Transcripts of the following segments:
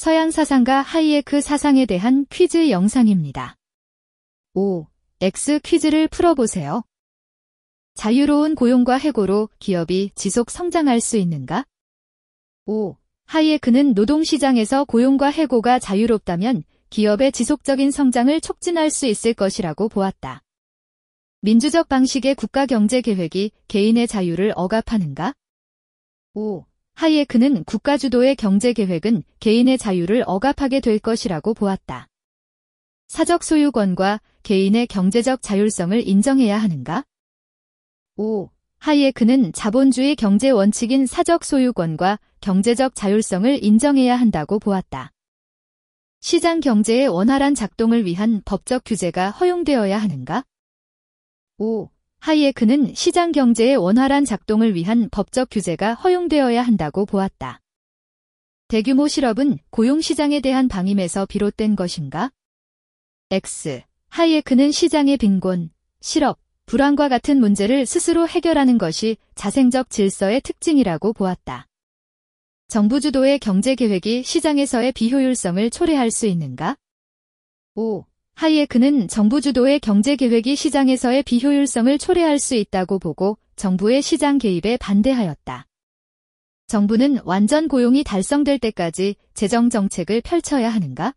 서양 사상가 하이에크 사상에 대한 퀴즈 영상입니다. 5. X 퀴즈를 풀어보세요. 자유로운 고용과 해고로 기업이 지속 성장할 수 있는가? 5. 하이에크는 노동시장에서 고용과 해고가 자유롭다면 기업의 지속적인 성장을 촉진할 수 있을 것이라고 보았다. 민주적 방식의 국가경제계획이 개인의 자유를 억압하는가? 5. 하이에크는 국가주도의 경제계획은 개인의 자유를 억압하게 될 것이라고 보았다. 사적 소유권과 개인의 경제적 자율성을 인정해야 하는가? 5. 하이에크는 자본주의 경제 원칙인 사적 소유권과 경제적 자율성을 인정해야 한다고 보았다. 시장 경제의 원활한 작동을 위한 법적 규제가 허용되어야 하는가? 5. 하이에크는 시장 경제의 원활한 작동을 위한 법적 규제가 허용되어야 한다고 보았다. 대규모 실업은 고용시장에 대한 방임에서 비롯된 것인가? X. 하이에크는 시장의 빈곤, 실업, 불안과 같은 문제를 스스로 해결하는 것이 자생적 질서의 특징이라고 보았다. 정부 주도의 경제계획이 시장에서의 비효율성을 초래할 수 있는가? 5. 하이에크는 정부 주도의 경제계획이 시장에서의 비효율성을 초래할 수 있다고 보고 정부의 시장 개입에 반대하였다. 정부는 완전 고용이 달성될 때까지 재정 정책을 펼쳐야 하는가?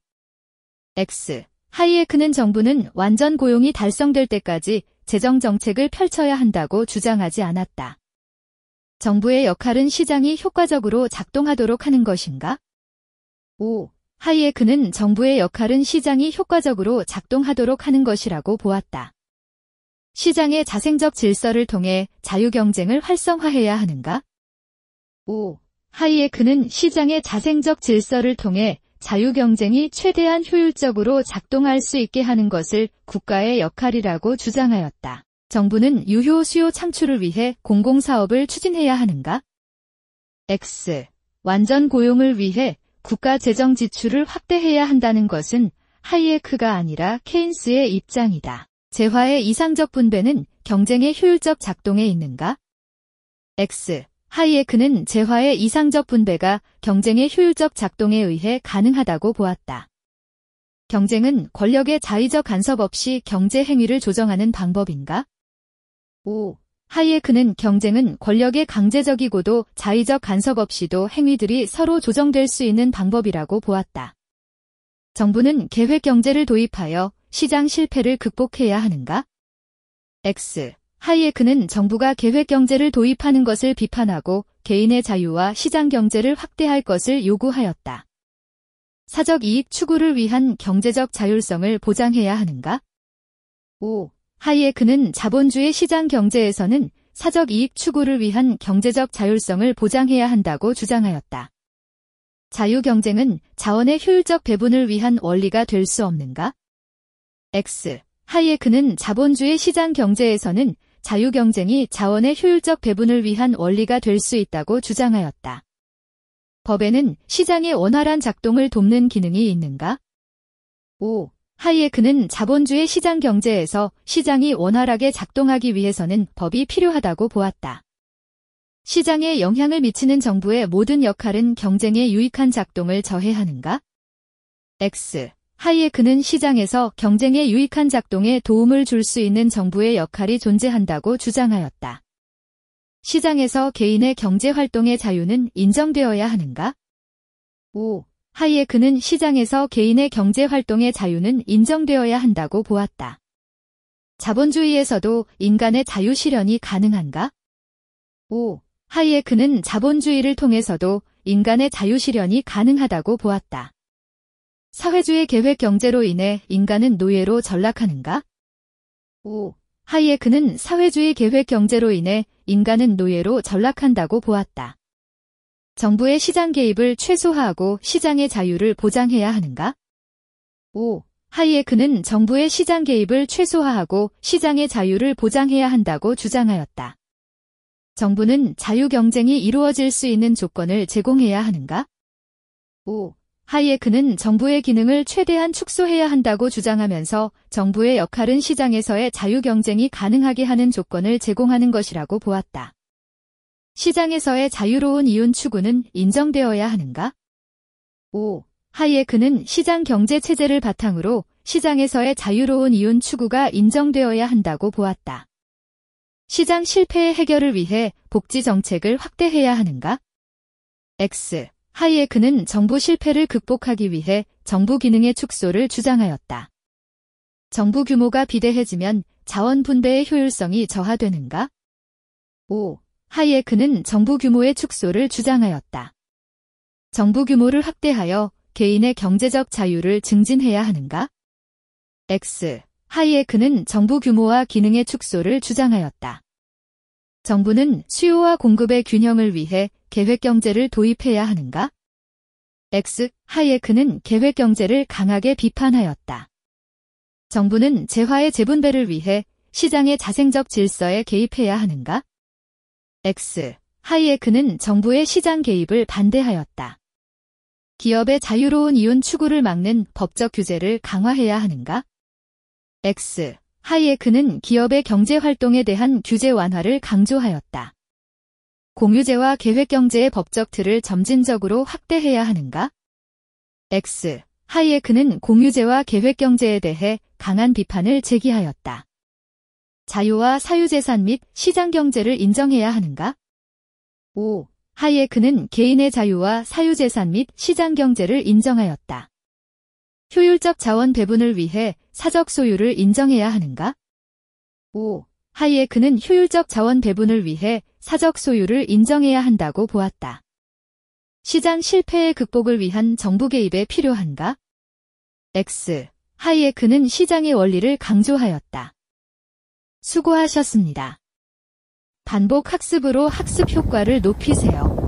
X. 하이에크는 정부는 완전 고용이 달성될 때까지 재정 정책을 펼쳐야 한다고 주장하지 않았다. 정부의 역할은 시장이 효과적으로 작동하도록 하는 것인가? 5. 하이에크는 정부의 역할은 시장이 효과적으로 작동하도록 하는 것이라고 보았다. 시장의 자생적 질서를 통해 자유경쟁을 활성화해야 하는가? 5. 하이에크는 시장의 자생적 질서를 통해 자유경쟁이 최대한 효율적으로 작동할 수 있게 하는 것을 국가의 역할이라고 주장하였다. 정부는 유효 수요 창출을 위해 공공사업을 추진해야 하는가? X. 완전 고용을 위해 국가 재정 지출을 확대해야 한다는 것은 하이에크가 아니라 케인스의 입장이다. 재화의 이상적 분배는 경쟁의 효율적 작동에 있는가? X. 하이에크는 재화의 이상적 분배가 경쟁의 효율적 작동에 의해 가능하다고 보았다. 경쟁은 권력의 자의적 간섭 없이 경제 행위를 조정하는 방법인가? 5. 하이에크는 경쟁은 권력의 강제적이고도 자의적 간섭 없이도 행위들이 서로 조정될 수 있는 방법이라고 보았다. 정부는 계획 경제를 도입하여 시장 실패를 극복해야 하는가? X. 하이에크는 정부가 계획 경제를 도입하는 것을 비판하고 개인의 자유와 시장 경제를 확대할 것을 요구하였다. 사적 이익 추구를 위한 경제적 자율성을 보장해야 하는가? 5. 하이에크는 자본주의 시장 경제에서는 사적 이익 추구를 위한 경제적 자율성을 보장해야 한다고 주장하였다. 자유 경쟁은 자원의 효율적 배분을 위한 원리가 될 수 없는가? X. 하이에크는 자본주의 시장 경제에서는 자유 경쟁이 자원의 효율적 배분을 위한 원리가 될 수 있다고 주장하였다. 법에는 시장의 원활한 작동을 돕는 기능이 있는가? 5. 하이에크는 자본주의 시장 경제에서 시장이 원활하게 작동하기 위해서는 법이 필요하다고 보았다. 시장에 영향을 미치는 정부의 모든 역할은 경쟁에 유익한 작동을 저해하는가? X. 하이에크는 시장에서 경쟁에 유익한 작동에 도움을 줄 수 있는 정부의 역할이 존재한다고 주장하였다. 시장에서 개인의 경제활동의 자유는 인정되어야 하는가? 5. 하이에크는 시장에서 개인의 경제활동의 자유는 인정되어야 한다고 보았다. 자본주의에서도 인간의 자유실현이 가능한가? 5. 하이에크는 자본주의를 통해서도 인간의 자유실현이 가능하다고 보았다. 사회주의 계획 경제로 인해 인간은 노예로 전락하는가? 5. 하이에크는 사회주의 계획 경제로 인해 인간은 노예로 전락한다고 보았다. 정부의 시장 개입을 최소화하고 시장의 자유를 보장해야 하는가? 5. 하이에크는 정부의 시장 개입을 최소화하고 시장의 자유를 보장해야 한다고 주장하였다. 정부는 자유 경쟁이 이루어질 수 있는 조건을 제공해야 하는가? 5. 하이에크는 정부의 기능을 최대한 축소해야 한다고 주장하면서 정부의 역할은 시장에서의 자유 경쟁이 가능하게 하는 조건을 제공하는 것이라고 보았다. 시장에서의 자유로운 이윤 추구는 인정되어야 하는가? 5. 하이에크는 시장 경제 체제를 바탕으로 시장에서의 자유로운 이윤 추구가 인정되어야 한다고 보았다. 시장 실패의 해결을 위해 복지 정책을 확대해야 하는가? X. 하이에크는 정부 실패를 극복하기 위해 정부 기능의 축소를 주장하였다. 정부 규모가 비대해지면 자원 분배의 효율성이 저하되는가? O. 하이에크는 정부 규모의 축소를 주장하였다. 정부 규모를 확대하여 개인의 경제적 자유를 증진해야 하는가? X. 하이에크는 정부 규모와 기능의 축소를 주장하였다. 정부는 수요와 공급의 균형을 위해 계획경제를 도입해야 하는가? X. 하이에크는 계획경제를 강하게 비판하였다. 정부는 재화의 재분배를 위해 시장의 자생적 질서에 개입해야 하는가? X. 하이에크는 정부의 시장 개입을 반대하였다. 기업의 자유로운 이윤 추구를 막는 법적 규제를 강화해야 하는가? X. 하이에크는 기업의 경제활동에 대한 규제 완화를 강조하였다. 공유제와 계획경제의 법적 틀을 점진적으로 확대해야 하는가? X. 하이에크는 공유제와 계획경제에 대해 강한 비판을 제기하였다. 자유와 사유재산 및 시장경제를 인정해야 하는가? O. 하이에크는 개인의 자유와 사유재산 및 시장경제를 인정하였다. 효율적 자원 배분을 위해 사적 소유를 인정해야 하는가? O. 하이에크는 효율적 자원 배분을 위해 사적 소유를 인정해야 한다고 보았다. 시장 실패의 극복을 위한 정부 개입에 필요한가? X. 하이에크는 시장의 원리를 강조하였다. 수고하셨습니다. 반복 학습으로 학습 효과를 높이세요.